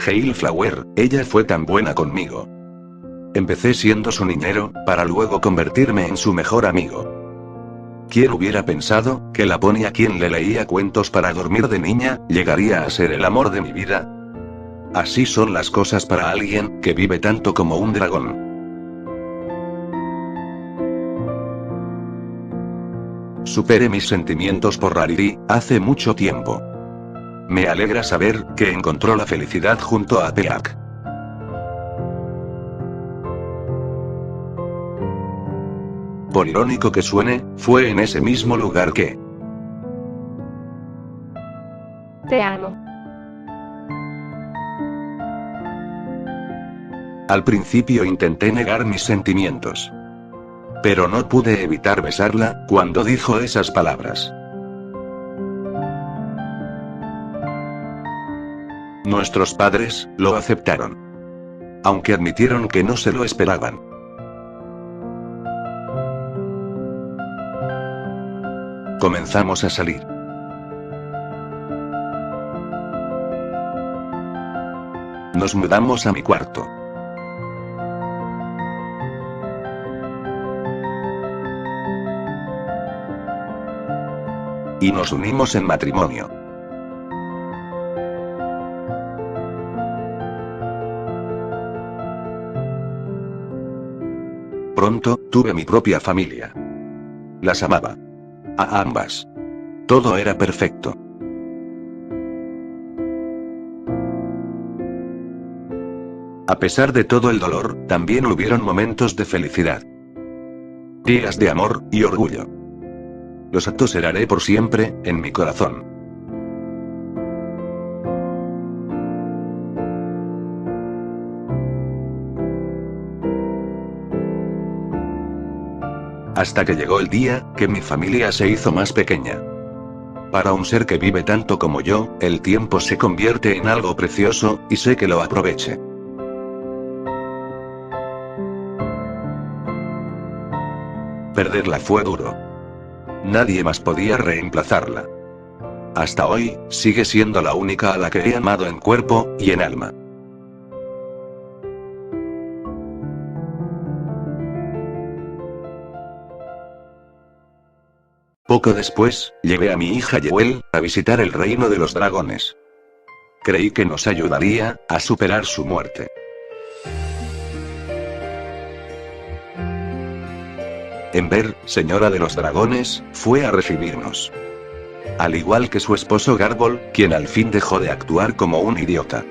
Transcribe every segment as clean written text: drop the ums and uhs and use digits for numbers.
Hailflower, ella fue tan buena conmigo. Empecé siendo su niñero, para luego convertirme en su mejor amigo. ¿Quién hubiera pensado que la pony a quien le leía cuentos para dormir de niña, llegaría a ser el amor de mi vida? Así son las cosas para alguien que vive tanto como un dragón. Superé mis sentimientos por Rarity hace mucho tiempo. Me alegra saber que encontró la felicidad junto a Peak. Por irónico que suene, fue en ese mismo lugar que... Te amo. Al principio intenté negar mis sentimientos. Pero no pude evitar besarla, cuando dijo esas palabras. Nuestros padres lo aceptaron. Aunque admitieron que no se lo esperaban. Comenzamos a salir. Nos mudamos a mi cuarto. Y nos unimos en matrimonio. Pronto, tuve mi propia familia. Las amaba. A ambas. Todo era perfecto. A pesar de todo el dolor, también hubieron momentos de felicidad. Días de amor y orgullo. Los atesoraré por siempre, en mi corazón. Hasta que llegó el día, que mi familia se hizo más pequeña. Para un ser que vive tanto como yo, el tiempo se convierte en algo precioso, y sé que lo aproveche. Perderla fue duro. Nadie más podía reemplazarla. Hasta hoy, sigue siendo la única a la que he amado en cuerpo y en alma. Poco después, llevé a mi hija Jewel a visitar el reino de los dragones. Creí que nos ayudaría a superar su muerte. Ember, señora de los dragones, fue a recibirnos. Al igual que su esposo Garbol, quien al fin dejó de actuar como un idiota.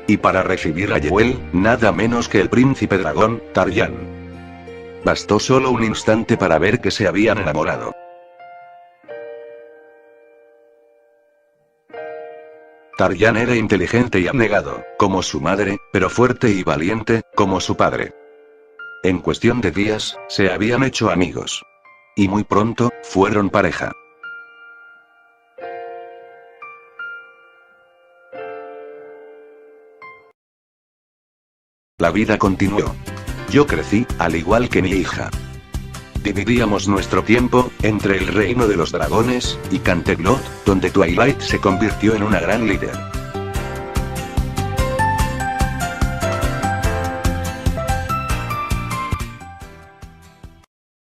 Y para recibir a Jewel, nada menos que el príncipe dragón, Tarjan. Bastó solo un instante para ver que se habían enamorado. Tarjan era inteligente y abnegado, como su madre, pero fuerte y valiente, como su padre. En cuestión de días, se habían hecho amigos. Y muy pronto, fueron pareja. La vida continuó. Yo crecí, al igual que mi hija. Dividíamos nuestro tiempo entre el reino de los dragones y Canterlot, donde Twilight se convirtió en una gran líder.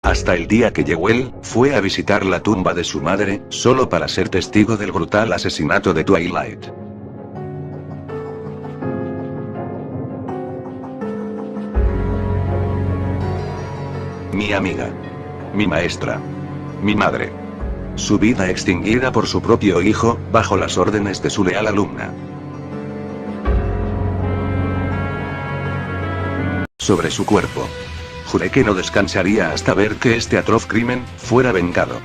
Hasta el día que Jewel fue a visitar la tumba de su madre, solo para ser testigo del brutal asesinato de Twilight. Mi amiga. Mi maestra. Mi madre. Su vida extinguida por su propio hijo, bajo las órdenes de su leal alumna. Sobre su cuerpo. Juré que no descansaría hasta ver que este atroz crimen fuera vengado.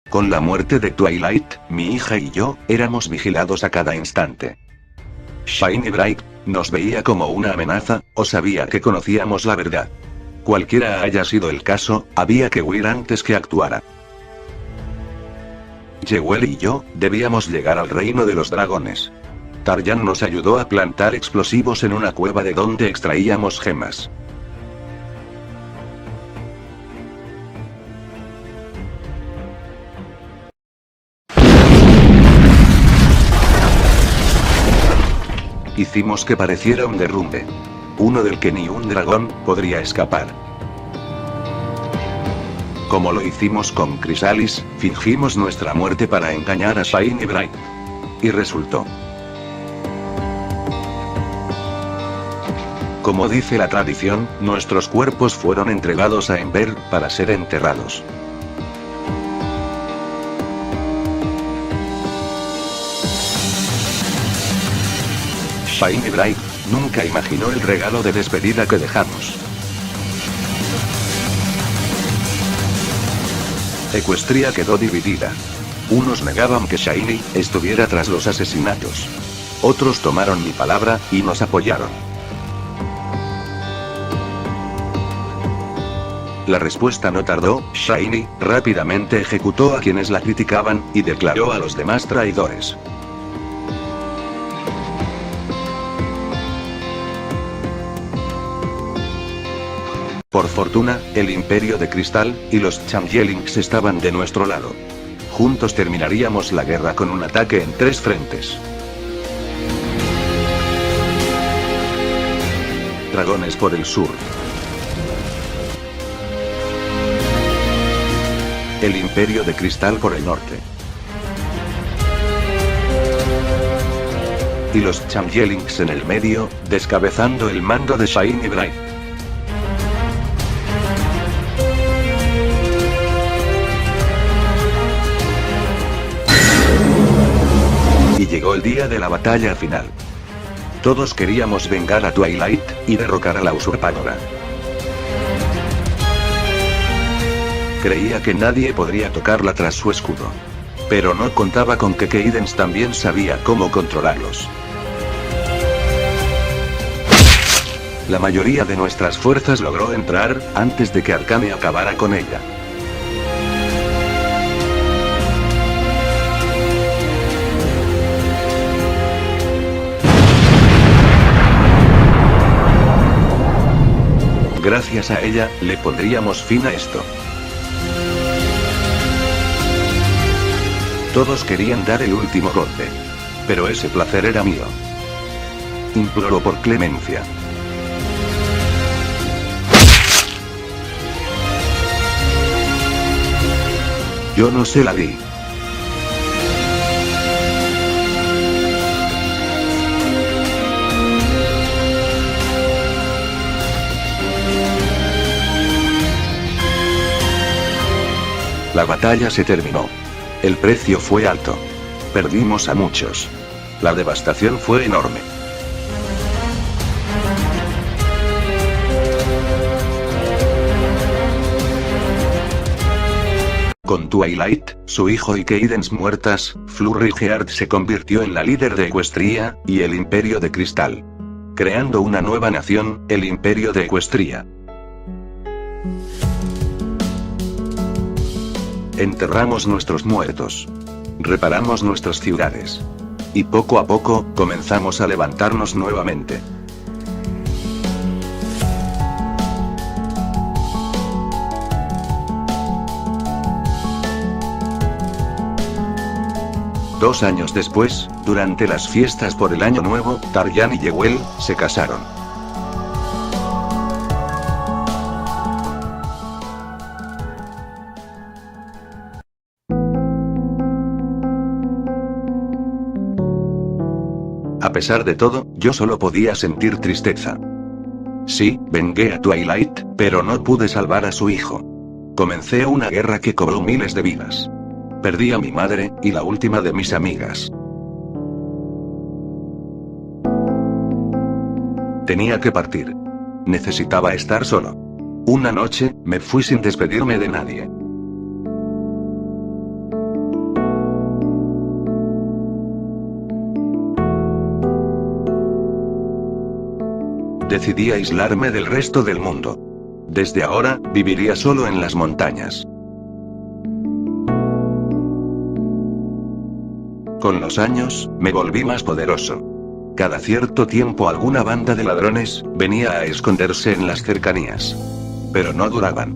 Con la muerte de Twilight, mi hija y yo, éramos vigilados a cada instante. Shiny Bright nos veía como una amenaza, o sabía que conocíamos la verdad. Cualquiera haya sido el caso, había que huir antes que actuara. Jewel y yo, debíamos llegar al reino de los dragones. Tarjan nos ayudó a plantar explosivos en una cueva de donde extraíamos gemas. Hicimos que pareciera un derrumbe. Uno del que ni un dragón podría escapar. Como lo hicimos con Chrysalis, fingimos nuestra muerte para engañar a Shiny Bright. Y resultó. Como dice la tradición, nuestros cuerpos fueron entregados a Ember, para ser enterrados. Shiny Bright nunca imaginó el regalo de despedida que dejamos. Equestria quedó dividida. Unos negaban que Shiny estuviera tras los asesinatos. Otros tomaron mi palabra y nos apoyaron. La respuesta no tardó. Shiny rápidamente ejecutó a quienes la criticaban y declaró a los demás traidores. Por fortuna, el Imperio de Cristal y los Changelings estaban de nuestro lado. Juntos terminaríamos la guerra con un ataque en 3 frentes. Dragones por el sur. El Imperio de Cristal por el norte. Y los Changelings en el medio, descabezando el mando de Shiny Bright. Y llegó el día de la batalla final. Todos queríamos vengar a Twilight y derrocar a la usurpadora. Creía que nadie podría tocarla tras su escudo. Pero no contaba con que Cadence también sabía cómo controlarlos. La mayoría de nuestras fuerzas logró entrar, antes de que Arcane acabara con ella. Gracias a ella, le pondríamos fin a esto. Todos querían dar el último golpe. Pero ese placer era mío. Imploró por clemencia. Yo no se la di. La batalla se terminó. El precio fue alto. Perdimos a muchos. La devastación fue enorme. Con Twilight, su hijo y Cadence muertas, Flurryheart se convirtió en la líder de Equestria, y el Imperio de Cristal. Creando una nueva nación, el Imperio de Equestria. Enterramos nuestros muertos. Reparamos nuestras ciudades. Y poco a poco, comenzamos a levantarnos nuevamente. Dos años después, durante las fiestas por el Año Nuevo, Tarjan y Jewel se casaron. A pesar de todo, yo solo podía sentir tristeza. Sí, vengué a Twilight, pero no pude salvar a su hijo. Comencé una guerra que cobró miles de vidas. Perdí a mi madre, y la última de mis amigas. Tenía que partir. Necesitaba estar solo. Una noche, me fui sin despedirme de nadie. Decidí aislarme del resto del mundo. Desde ahora, viviría solo en las montañas. Con los años, me volví más poderoso. Cada cierto tiempo alguna banda de ladrones venía a esconderse en las cercanías. Pero no duraban.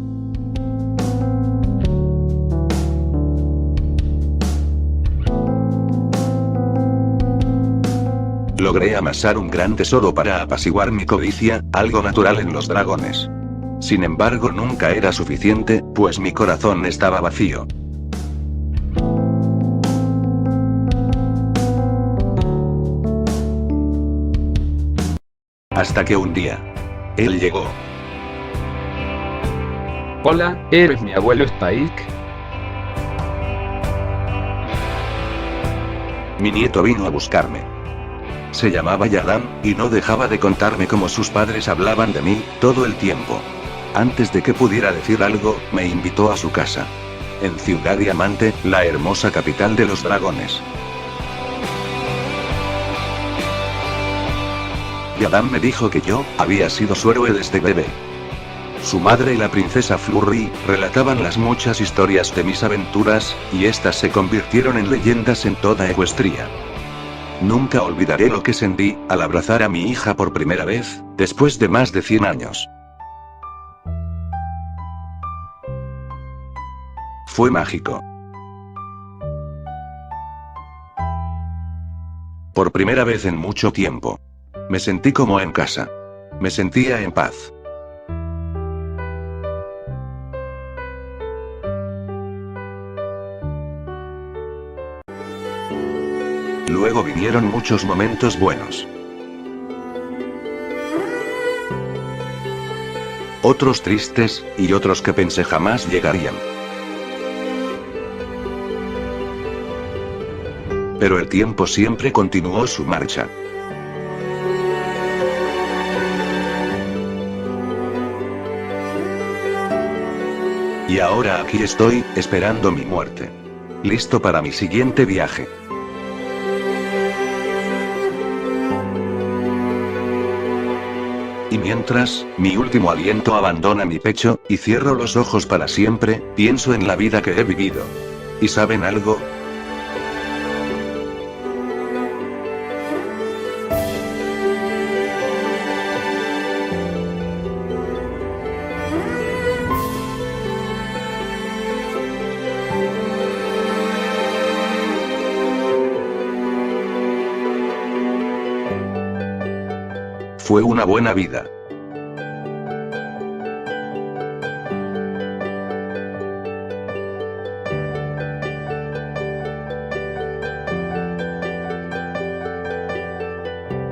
Logré amasar un gran tesoro para apaciguar mi codicia, algo natural en los dragones. Sin embargo, nunca era suficiente, pues mi corazón estaba vacío. Hasta que un día, él llegó. Hola, ¿eres mi abuelo Spike? Mi nieto vino a buscarme. Se llamaba Yadam, y no dejaba de contarme cómo sus padres hablaban de mí, todo el tiempo. Antes de que pudiera decir algo, me invitó a su casa. En Ciudad Diamante, la hermosa capital de los dragones. Yadam me dijo que yo había sido su héroe desde bebé. Su madre y la princesa Flurry relataban las muchas historias de mis aventuras, y estas se convirtieron en leyendas en toda Equestria. Nunca olvidaré lo que sentí al abrazar a mi hija por primera vez, después de más de 100 años. Fue mágico. Por primera vez en mucho tiempo. Me sentí como en casa. Me sentía en paz. Luego vinieron muchos momentos buenos. Otros tristes, y otros que pensé jamás llegarían. Pero el tiempo siempre continuó su marcha. Y ahora aquí estoy, esperando mi muerte. Listo para mi siguiente viaje. Y mientras, mi último aliento abandona mi pecho, y cierro los ojos para siempre, pienso en la vida que he vivido. ¿Y saben algo? Fue una buena vida.